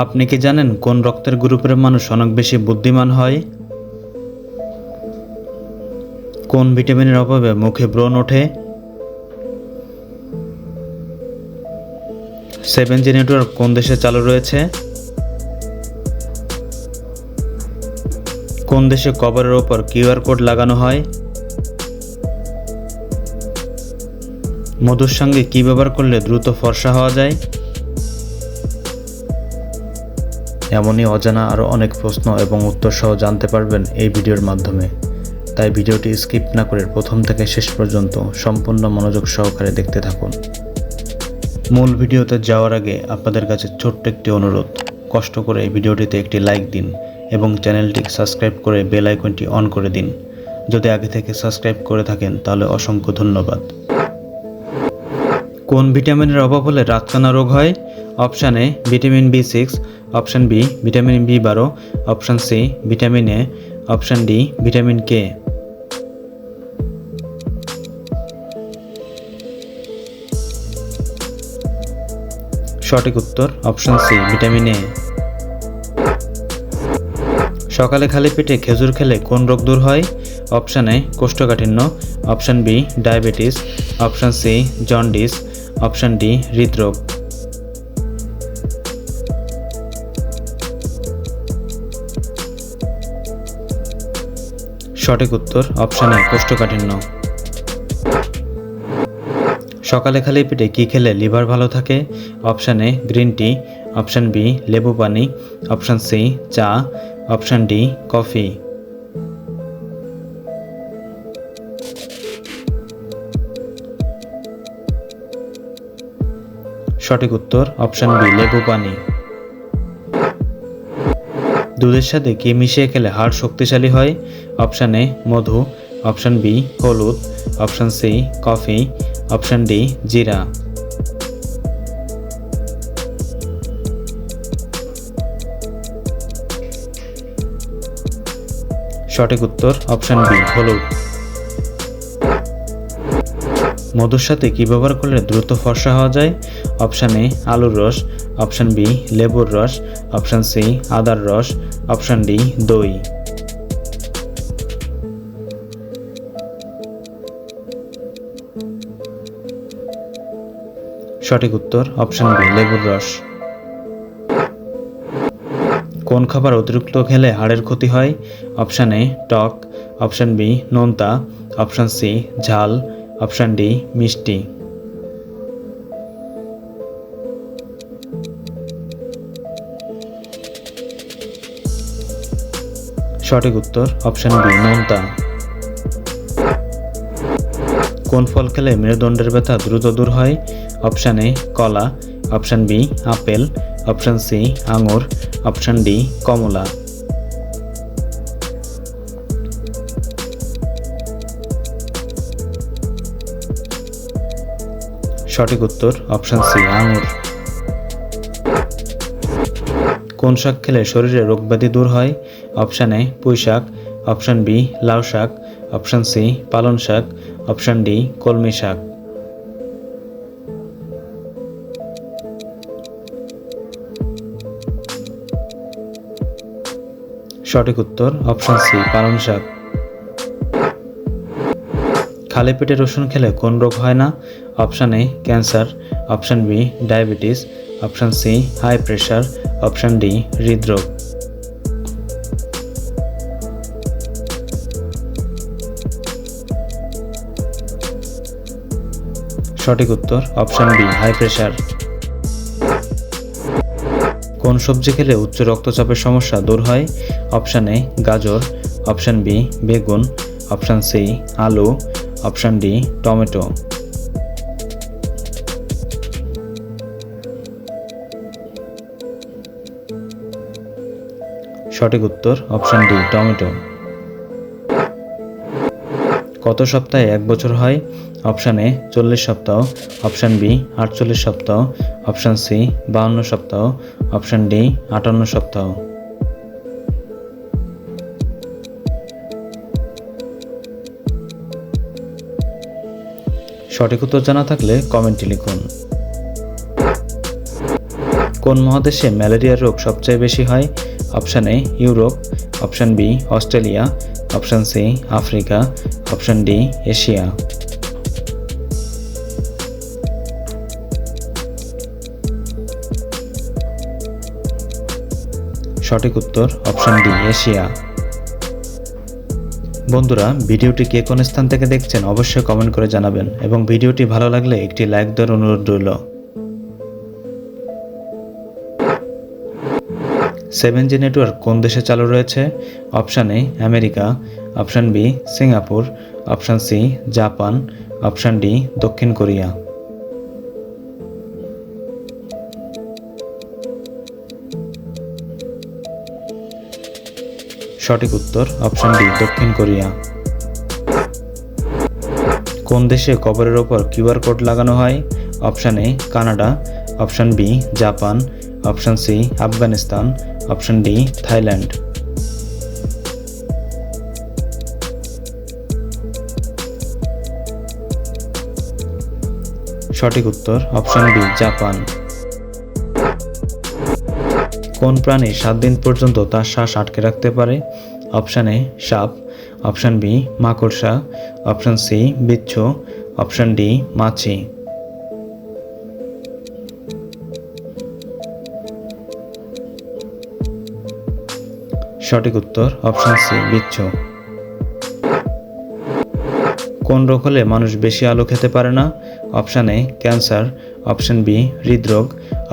আপনি কি জানেন কোন রক্তের গ্রুপের মানুষ অনেক বেশি বুদ্ধিমান হয়? কোন ভিটামিনের অভাবে মুখে ব্রণ ওঠে? 7G নেটওয়ার্ক কোন দেশে চালু রয়েছে? কোন দেশে কভারের ওপর কিউআর কোড লাগানো হয়? মধুর সঙ্গে কি ব্যবহার করলে দ্রুত ফর্সা হওয়া যায়? এমনই অজানা আরও অনেক প্রশ্ন এবং উত্তর সহ জানতে পারবেন এই ভিডিওর মাধ্যমে, তাই ভিডিওটি স্কিপ না করে প্রথম থেকে শেষ পর্যন্ত সম্পূর্ণ মনোযোগ সহকারে দেখতে থাকুন। মূল ভিডিওতে যাওয়ার আগে আপনাদের কাছে ছোট্ট একটি অনুরোধ, কষ্ট করে এই ভিডিওটিতে একটি লাইক দিন এবং চ্যানেলটি সাবস্ক্রাইব করে বেল আইকনটি অন করে দিন। যদি আগে থেকে সাবস্ক্রাইব করে থাকেন তাহলে অসংখ্য ধন্যবাদ। কোন ভিটামিনের অভাব হলে রাতকানা রোগ হয়? Option A vitamin B6, option B vitamin B12, option C vitamin A, option D vitamin K. সঠিক উত্তর অপশান সি ভিটামিন এ। সকালে খালি পেটে খেজুর খেলে কোন রোগ দূর হয়? অপশান এ কোষ্ঠকাঠিন্য, option B diabetes, option C jaundice, option D হৃদরোগ। সঠিক উত্তর অপশান এ কোষ্ঠকাঠিন্য। সকালে খালি পেটে কি খেলে লিভার ভালো থাকে? Option A green tea, option B লেবু পানি, অপশান সি চা, অপশান ডি কফি। সঠিক উত্তর অপশান বি লেবু পানি। দুধের সাথে কি মিশিয়ে খেলে হাড় শক্তিশালী হয়? অপশান এ মধু, অপশান বি হলুদ, option C coffee, option D জিরা। সঠিক উত্তর অপশান বি হলুদ। মধুর সাথে কি ব্যবহার করলে দ্রুত ফর্সা হওয়া যায়? অপশান এ আলুর রস, অপশান বি লেবুর রস, অপশান সি আদার রস, অপশান ডি দই। সঠিক উত্তর অপশান বি লেবুর রস। কোন খাবার অতিরিক্ত খেলে হাড়ের ক্ষতি হয়? অপশান এ টক, অপশান বি নোনতা, অপশান সি ঝাল, অপশান ডি মিষ্টি। সঠিক উত্তর অপশান বি নোনতা। কোন ফল খেলে মেরুদণ্ডের ব্যথা দ্রুত দূর হয়? অপশান এ কলা, option B apple, option C আঙুর, অপশান ডি কমলা। সঠিক উত্তর অপশান সি আঙুর। কোন শাক খেলে শরীরে রোগব্যাধি দূর হয়? অপশান এ পুঁই শাক, অপশান বি লাউ শাক, অপশান সি পালং শাক, অপশান ডি কলমি শাক। সঠিক উত্তর অপশান সি পালং শাক। খালি পেটে রসুন খেলে কোন রোগ হয় না? Option A cancer, option B diabetes, option C high pressure, option D হৃদরোগ। সঠিক উত্তর অপশান বি হাই প্রেশার। কোন সবজি খেলে উচ্চ রক্তচাপের সমস্যা দূর হয়? অপশান এ গাজর, অপশান বি বেগুন, অপশান সি আলু, অপশান ডি টমেটো। সঠিক উত্তর অপশান ডি টমেটো। কত সপ্তাহে এক বছর হয়? অপশান এ 40 সপ্তাহ, অপশান বি 48 সপ্তাহ, অপশান সি 52 সপ্তাহ, অপশান ডি 58 সপ্তাহ। সঠিক উত্তর জানা থাকলে কমেন্টে লিখুন। কোন মহাদেশে ম্যালেরিয়া রোগ সবচেয়ে বেশি হয়? Option A Europe, option B Australia, option C Africa, option D Asia. সঠিক উত্তর অপশান ডি এশিয়া। বন্ধুরা, ভিডিওটি কে কোন স্থান থেকে দেখছেন অবশ্যই কমেন্ট করে জানাবেন এবং ভিডিওটি ভালো লাগলে একটি লাইক দেওয়ার অনুরোধ রইল। 7G নেটওয়ার্ক কোন দেশে চালু রয়েছে? Option A America, option B Singapore, option C Japan, option D দক্ষিণ কোরিয়া। সঠিক উত্তর অপশান ডি দক্ষিণ কোরিয়া। কোন দেশে কবরের ওপর কিউআর কোড লাগানো হয়? Option A Canada, option B Japan, option C Afghanistan, option D Thailand. সঠিক উত্তর অপশান বি জাপান। কোন প্রাণী 7 দিন পর্যন্ত তার শ্বাস আটকে রাখতে পারে? অপশান এ সাপ, অপশান বি মাকড়সা, অপশান সি বিচ্ছু, অপশান ডি মাছি। সঠিক উত্তর অপশান সি বিচ্ছু। কোন রোগ হলে মানুষ বেশি আলু খেতে পারে না? Option A cancer, option B হৃদরোগ,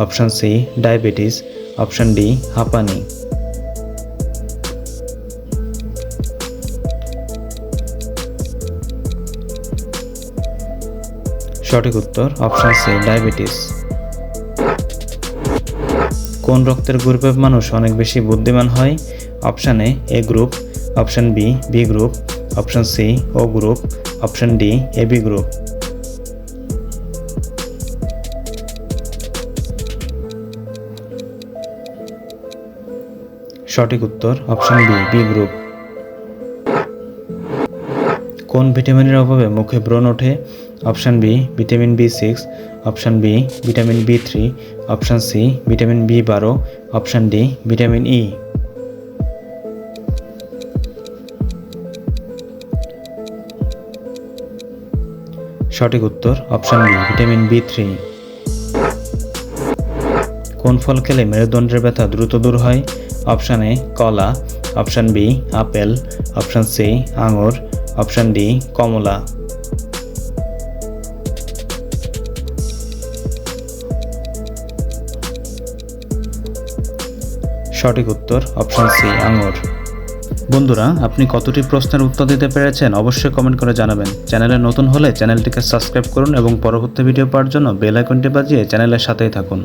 option C diabetes, option D হাঁপানি। সঠিক উত্তর অপশান সি ডায়াবেটিস। কোন রক্তের গ্রুপের মানুষ অনেক বেশি বুদ্ধিমান হয়? Option A group, option B B group, option C O group, option D AB group. সঠিক উত্তর অপশান বি বি গ্রুপ। কোন ভিটামিনের অভাবে মুখে ব্রণ ওঠে? Option B vitamin B6, option B vitamin B3, option C vitamin B12, option D vitamin E. সঠিক উত্তর অপশান বি ভিটামিন B3। কোন ফল খেলে মেরুদণ্ডের ব্যথা দ্রুত দূর হয়? অপশান এ কলা, option B apple, option C আঙুর, অপশান ডি কমলা। সঠিক উত্তর অপশান সি আঙুর। বন্ধুরা, আপনি কতটি প্রশ্নের উত্তর দিতে পেরেছেন অবশ্যই কমেন্ট করে জানাবেন। চ্যানেলে নতুন হলে চ্যানেলটিকে সাবস্ক্রাইব করুন এবং পরবর্তী ভিডিও পাওয়ার জন্য বেল আইকনটি বাজিয়ে চ্যানেলের সাথেই থাকুন।